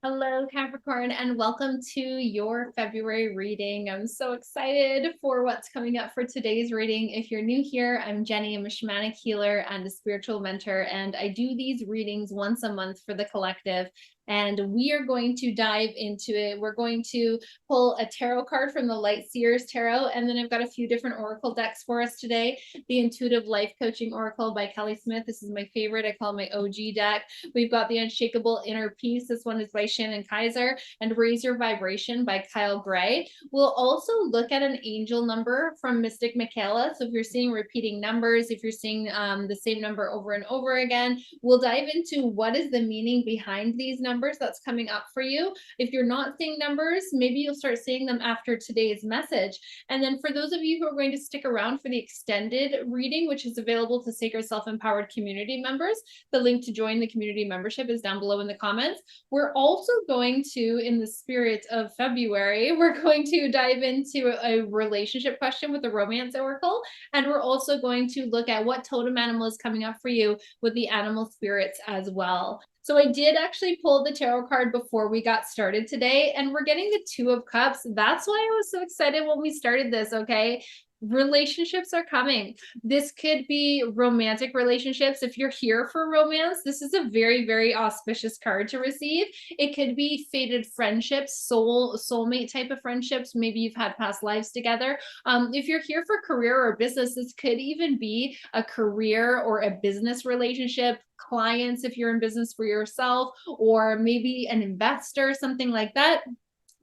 Hello, Capricorn, and welcome to your February reading. I'm so excited for what's coming up for today's reading. If you're new here, I'm Jenny. I'm a shamanic healer and a spiritual mentor, and I do these readings once a month for the collective. And we are going to dive into it. We're going to pull a tarot card from the Light Seers Tarot, and then I've got a few different oracle decks for us today. The Intuitive Life Coaching Oracle by Kelly Smith. This is my favorite. I call it my OG deck. We've got the Unshakable Inner Peace. This one is by Shannon Kaiser, and Raise Your Vibration by Kyle Gray. We'll also look at an angel number from Mystic Michaela. So if you're seeing repeating numbers, if you're seeing the same number over and over again, we'll dive into what is the meaning behind these numbers that's coming up for you. If you're not seeing numbers, maybe you'll start seeing them after today's message. And then for those of you who are going to stick around for the extended reading, which is available to Sacred Self-Empowered community members, the link to join the community membership is down below in the comments. We're also going to, in the spirit of February, we're going to dive into a relationship question with the Romance Oracle. And we're also going to look at what totem animal is coming up for you with the animal spirits as well. So I did actually pull the tarot card before we got started today, and we're getting the Two of Cups. That's why I was so excited when we started this, okay? Relationships are coming. This could be romantic relationships. If you're here for romance, this is a very, very auspicious card to receive. It could be fated friendships, soulmate type of friendships. Maybe you've had past lives together. If you're here for career or business, this could even be a career or a business relationship. Clients, if you're in business for yourself, or maybe an investor, something like that.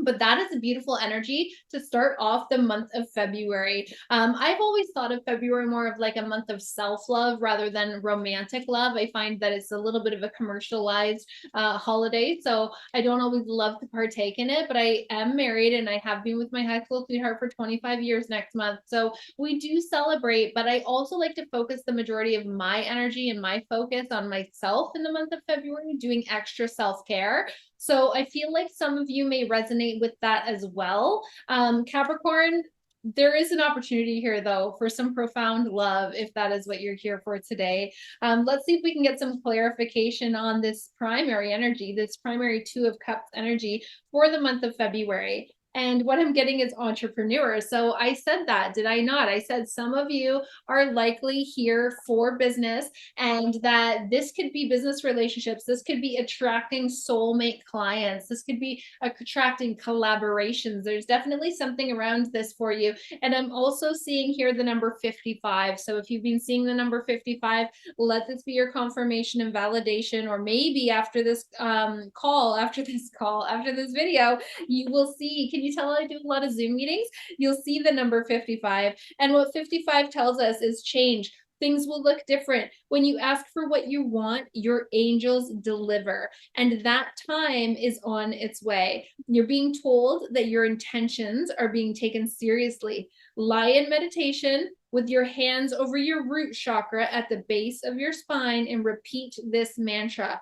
But that is a beautiful energy to start off the month of February. I've always thought of February more of like a month of self-love rather than romantic love. I find that it's a little bit of a commercialized holiday, so I don't always love to partake in it, but I am married and I have been with my high school sweetheart for 25 years next month. So we do celebrate, but I also like to focus the majority of my energy and my focus on myself in the month of February, doing extra self-care. So I feel like some of you may resonate with that as well. Capricorn, there is an opportunity here, though, for some profound love, if that is what you're here for today. Let's see if we can get some clarification on this primary energy, this primary Two of Cups energy for the month of February. And what I'm getting is entrepreneur. So I said that, did I not? I said some of you are likely here for business, and that this could be business relationships. This could be attracting soulmate clients. This could be attracting collaborations. There's definitely something around this for you. And I'm also seeing here the number 55. So if you've been seeing the number 55, let this be your confirmation and validation. Or maybe after this after this video, you will see, can you tell I do a lot of Zoom meetings? You'll see the number 55. And what 55 tells us is change. Things will look different. When you ask for what you want, your angels deliver. And that time is on its way. You're being told that your intentions are being taken seriously. Lie in meditation with your hands over your root chakra at the base of your spine and repeat this mantra.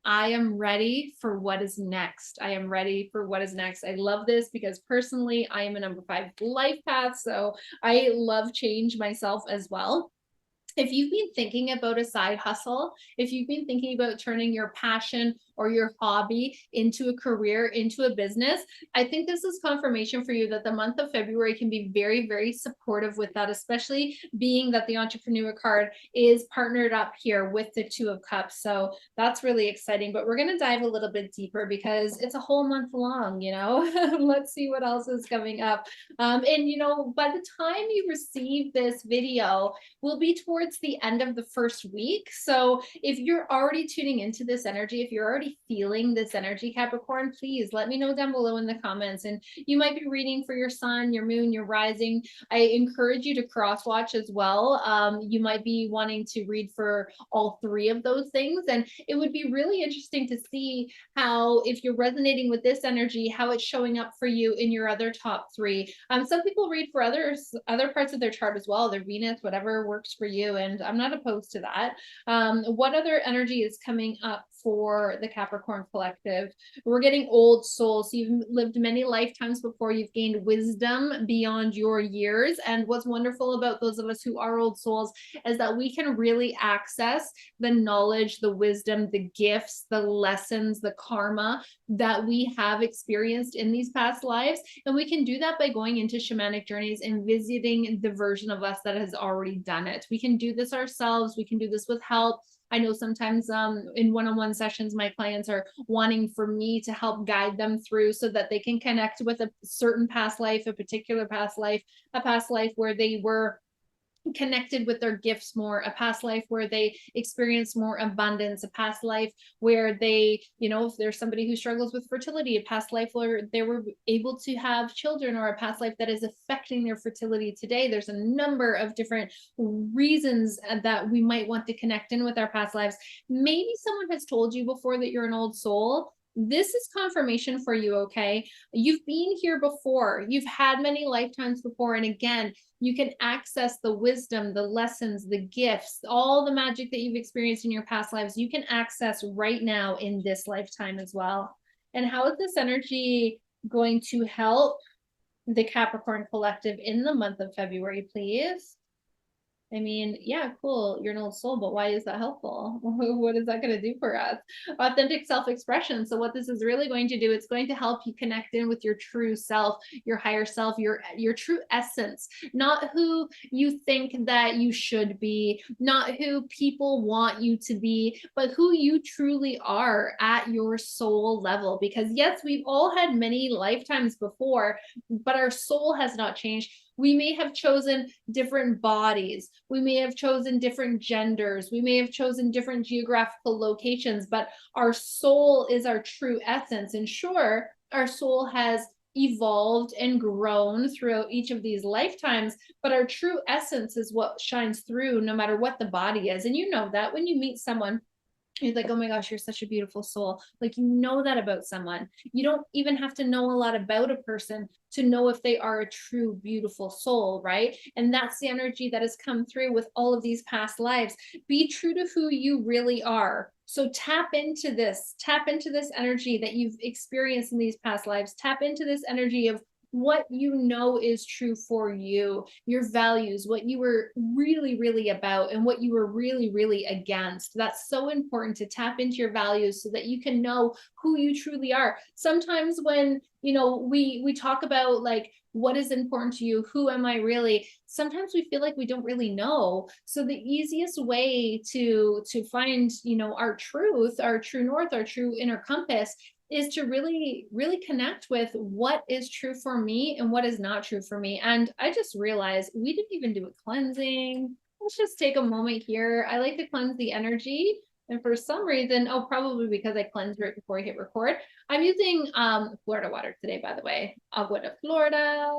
I am ready for what is next. I am ready for what is next. I love this because personally, I am a number 5 life path. So I love change myself as well. If you've been thinking about a side hustle, if you've been thinking about turning your passion or your hobby into a career, into a business, I think this is confirmation for you that the month of February can be very, very supportive with that, especially being that the entrepreneur card is partnered up here with the Two of Cups. So that's really exciting, but we're going to dive a little bit deeper because it's a whole month long, you know. Let's see what else is coming up. And, you know, by the time you receive this video, we'll be towards the end of the first week. So if you're already tuning into this energy, if you're already feeling this energy, Capricorn, please let me know down below in the comments. And you might be reading for your sun, your moon, your rising. I encourage you to cross watch as well. You might be wanting to read for all 3 of those things. And it would be really interesting to see how, if you're resonating with this energy, how it's showing up for you in your other top 3. Some people read for other parts of their chart as well, their Venus, whatever works for you. And I'm not opposed to that. What other energy is coming up for the Capricorn collective. We're getting old souls. So you've lived many lifetimes before. You've gained wisdom beyond your years. And what's wonderful about those of us who are old souls is that we can really access the knowledge, the wisdom, the gifts, the lessons, the karma that we have experienced in these past lives. And we can do that by going into shamanic journeys and visiting the version of us that has already done it. We can do this ourselves. We can do this with help. I know sometimes in one-on-one sessions, my clients are wanting for me to help guide them through so that they can connect with a certain past life, a particular past life, a past life where they were connected with their gifts more, a past life where they experience more abundance, a past life where they, you know, if there's somebody who struggles with fertility, a past life where they were able to have children, or a past life that is affecting their fertility today. There's a number of different reasons that we might want to connect in with our past lives. Maybe someone has told you before that you're an old soul. This is confirmation for you, okay? You've been here before. You've had many lifetimes before. And again, you can access the wisdom, the lessons, the gifts, all the magic that you've experienced in your past lives. You can access right now in this lifetime as well. And how is this energy going to help the Capricorn collective in the month of February, please? I mean, yeah, cool. You're an old soul, but why is that helpful? What is that going to do for us? Authentic self-expression. So what this is really going to do, it's going to help you connect in with your true self, your higher self, your true essence, not who you think that you should be, not who people want you to be, but who you truly are at your soul level. Because yes, we've all had many lifetimes before, but our soul has not changed. We may have chosen different bodies. We may have chosen different genders. We may have chosen different geographical locations, but our soul is our true essence. And sure, our soul has evolved and grown throughout each of these lifetimes, but our true essence is what shines through no matter what the body is. And you know that when you meet someone, you're like, oh my gosh, you're such a beautiful soul. Like, you know that about someone. You don't even have to know a lot about a person to know if they are a true, beautiful soul, right? And that's the energy that has come through with all of these past lives. Be true to who you really are. So tap into this energy that you've experienced in these past lives. Tap into this energy of what you know is true for you, your values, what you were really, really about, and what you were really, really against. That's so important, to tap into your values so that you can know who you truly are. Sometimes when, you know, we talk about like, what is important to you? Who am I really? Sometimes we feel like we don't really know. So the easiest way to find, you know, our truth, our true north, our true inner compass is to really, really connect with what is true for me and what is not true for me. And I just realized we didn't even do a cleansing. Let's just take a moment here. I like to cleanse the energy. And for some reason, oh, probably because I cleansed right before I hit record, I'm using Florida water today, by the way. Agua de Florida.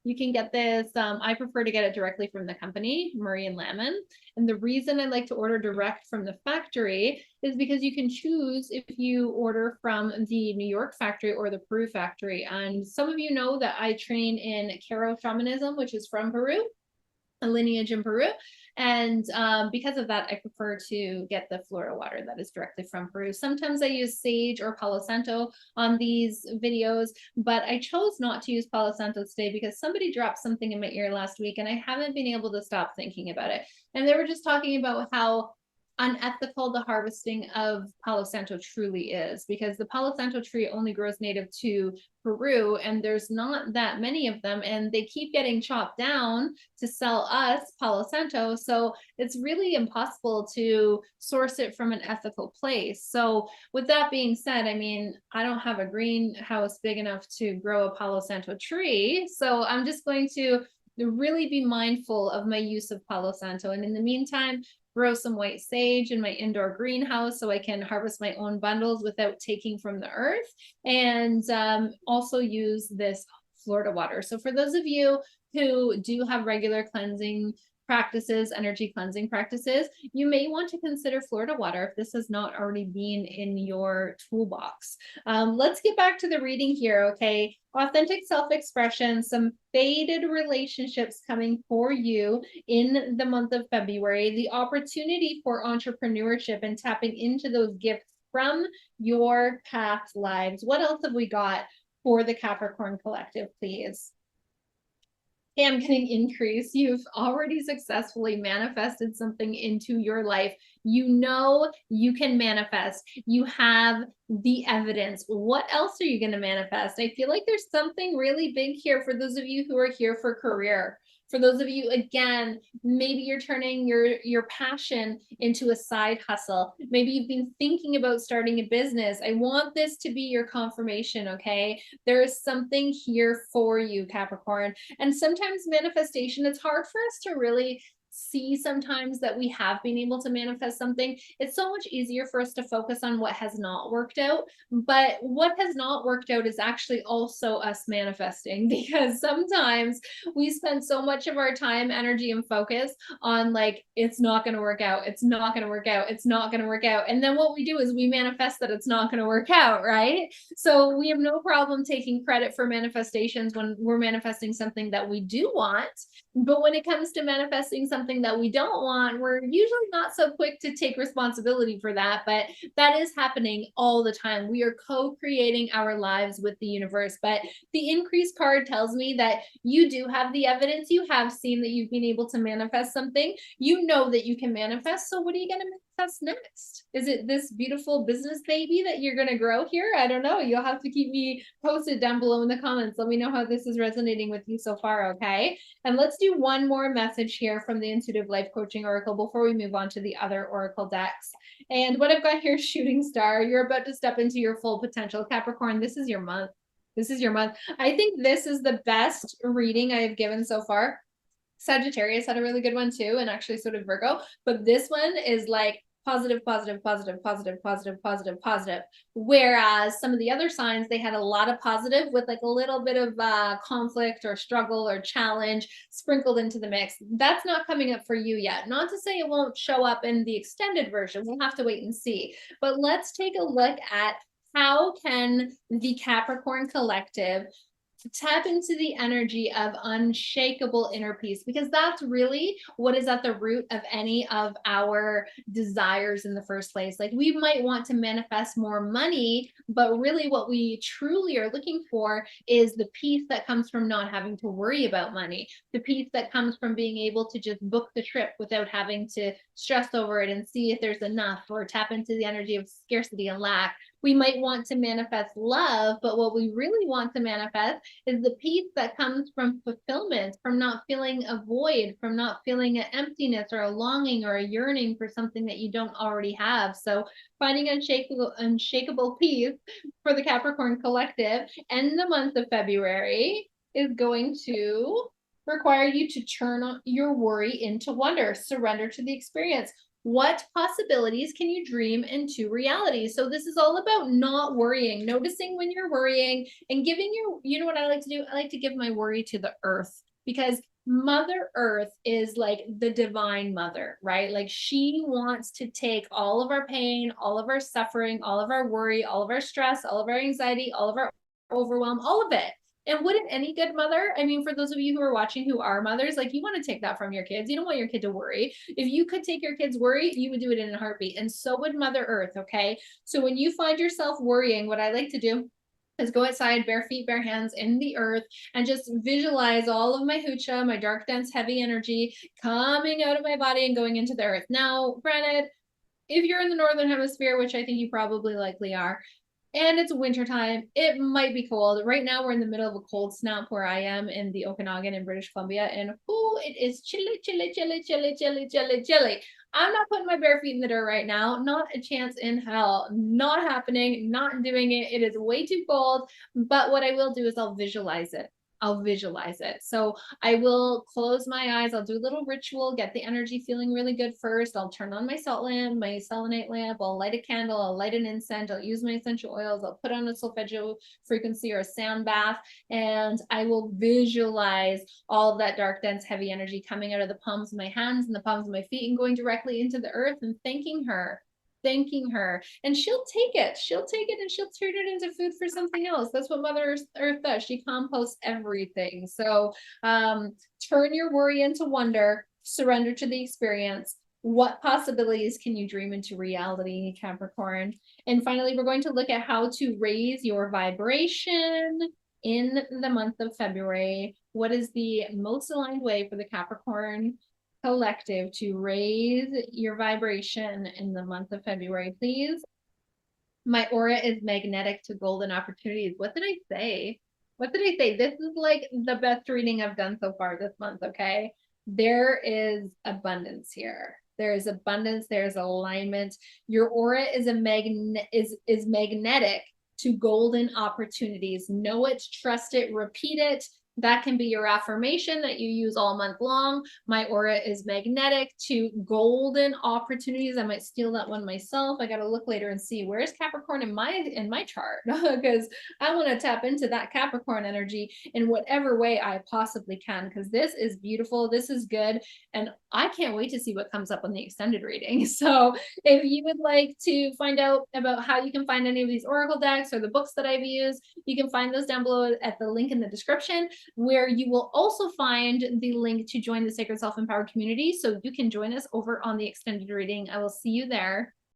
You can get this. I prefer to get it directly from the company, Murray and Lemon. And the reason I like to order direct from the factory is because you can choose if you order from the New York factory or the Peru factory. And some of you know that I train in Caro shamanism, which is from Peru, a lineage in Peru. And because of that, I prefer to get the Florida water that is directly from Peru. Sometimes I use sage or Palo Santo on these videos, but I chose not to use Palo Santo today because somebody dropped something in my ear last week and I haven't been able to stop thinking about it. And they were just talking about how unethical the harvesting of Palo Santo truly is, because the Palo Santo tree only grows native to Peru and there's not that many of them, and they keep getting chopped down to sell us Palo Santo. So it's really impossible to source it from an ethical place. So with that being said, I mean, I don't have a greenhouse big enough to grow a Palo Santo tree. So I'm just going to really be mindful of my use of Palo Santo. And in the meantime, grow some white sage in my indoor greenhouse so I can harvest my own bundles without taking from the earth, and also use this Florida water. So for those of you who do have regular cleansing practices, energy cleansing practices, you may want to consider Florida water if this has not already been in your toolbox. Let's get back to the reading here, okay? Authentic self-expression, some faded relationships coming for you in the month of February, the opportunity for entrepreneurship and tapping into those gifts from your past lives. What else have we got for the Capricorn collective, please? Hey, I'm getting increase. You've already successfully manifested something into your life. You know you can manifest. You have the evidence. What else are you going to manifest? I feel like there's something really big here for those of you who are here for career. For those of you, again, maybe you're turning your passion into a side hustle. Maybe you've been thinking about starting a business. I want this to be your confirmation, okay? There is something here for you, Capricorn. And sometimes manifestation, it's hard for us to really see sometimes that we have been able to manifest something. It's so much easier for us to focus on what has not worked out, but what has not worked out is actually also us manifesting, because sometimes we spend so much of our time, energy, and focus on like, it's not going to work out, it's not going to work out, it's not going to work out, and then what we do is we manifest that it's not going to work out, right? So we have no problem taking credit for manifestations when we're manifesting something that we do want. But when it comes to manifesting something that we don't want, we're usually not so quick to take responsibility for that. But that is happening all the time. We are co-creating our lives with the universe. But the increase card tells me that you do have the evidence. You have seen that you've been able to manifest something. You know that you can manifest. So what are you going to manifest next? Is it this beautiful business baby that you're going to grow here? I don't know. You'll have to keep me posted down below in the comments. Let me know how this is resonating with you so far, okay? And let's do one more message here from the Intuitive Life Coaching Oracle before we move on to the other Oracle decks. And what I've got here, Shooting Star, you're about to step into your full potential. Capricorn, this is your month. This is your month. I think this is the best reading I have given so far. Sagittarius had a really good one too, and actually so did Virgo. But this one is like positive, positive, positive, positive, positive, positive, positive. Whereas some of the other signs, they had a lot of positive with like a little bit of conflict or struggle or challenge sprinkled into the mix. That's not coming up for you yet. Not to say it won't show up in the extended version. We'll have to wait and see. But let's take a look at how can the Capricorn collective tap into the energy of unshakable inner peace, because that's really what is at the root of any of our desires in the first place. Like, we might want to manifest more money, but really what we truly are looking for is the peace that comes from not having to worry about money, the peace that comes from being able to just book the trip without having to stress over it and see if there's enough, or tap into the energy of scarcity and lack. We might want to manifest love, but what we really want to manifest is the peace that comes from fulfillment, from not feeling a void, from not feeling an emptiness or a longing or a yearning for something that you don't already have. So finding unshakable peace for the Capricorn collective in the month of February is going to require you to turn your worry into wonder, surrender to the experience. What possibilities can you dream into reality? So this is all about not worrying, noticing when you're worrying, and giving you know what I like to do? I like to give my worry to the earth, because Mother Earth is like the divine mother, right? Like, she wants to take all of our pain, all of our suffering, all of our worry, all of our stress, all of our anxiety, all of our overwhelm, all of it. And wouldn't any good mother, I mean, for those of you who are watching who are mothers, like, you want to take that from your kids. You don't want your kid to worry. If you could take your kids' worry, you would do it in a heartbeat. And so would Mother Earth, okay? So when you find yourself worrying, what I like to do is go outside, bare feet, bare hands in the earth, and just visualize all of my hucha, my dark, dense, heavy energy coming out of my body and going into the earth. Now, granted, if you're in the Northern Hemisphere, which I think you probably likely are, and it's wintertime, it might be cold. Right now, we're in the middle of a cold snap where I am in the Okanagan in British Columbia, and it is chilly, chilly, chilly, chilly, chilly, chilly, chilly. I'm not putting my bare feet in the dirt right now. Not a chance in hell. Not happening. Not doing it. It is way too cold. But what I will do is I'll visualize it. I'll visualize it. So I will close my eyes. I'll do a little ritual, get the energy feeling really good first. I'll turn on my salt lamp, my selenite lamp. I'll light a candle. I'll light an incense. I'll use my essential oils. I'll put on a solfeggio frequency or a sound bath, and I will visualize all of that dark, dense, heavy energy coming out of the palms of my hands and the palms of my feet and going directly into the earth, and thanking her, and she'll take it and she'll turn it into food for something else. That's what Mother Earth does. She composts everything. So turn your worry into wonder, surrender to the experience, What possibilities can you dream into reality, Capricorn? And finally, we're going to look at how to raise your vibration in the month of February. What is the most aligned way for the Capricorn collective to raise your vibration in the month of February, please? My aura is magnetic to golden opportunities. What did I say? What did I say? This is like the best reading I've done so far this month, okay? There is abundance here. There is abundance, there's alignment. Your aura is is magnetic to golden opportunities. Know it, trust it, repeat it. That can be your affirmation that you use all month long. My aura is magnetic to golden opportunities. I might steal that one myself. I got to look later and see where's Capricorn in my chart, because I want to tap into that Capricorn energy in whatever way I possibly can, because this is beautiful. This is good. And I can't wait to see what comes up on the extended reading. So if you would like to find out about how you can find any of these oracle decks or the books that I've used, you can find those down below at the link in the description, where you will also find the link to join the Sacred Self-Empowered community. So you can join us over on the extended reading. I will see you there.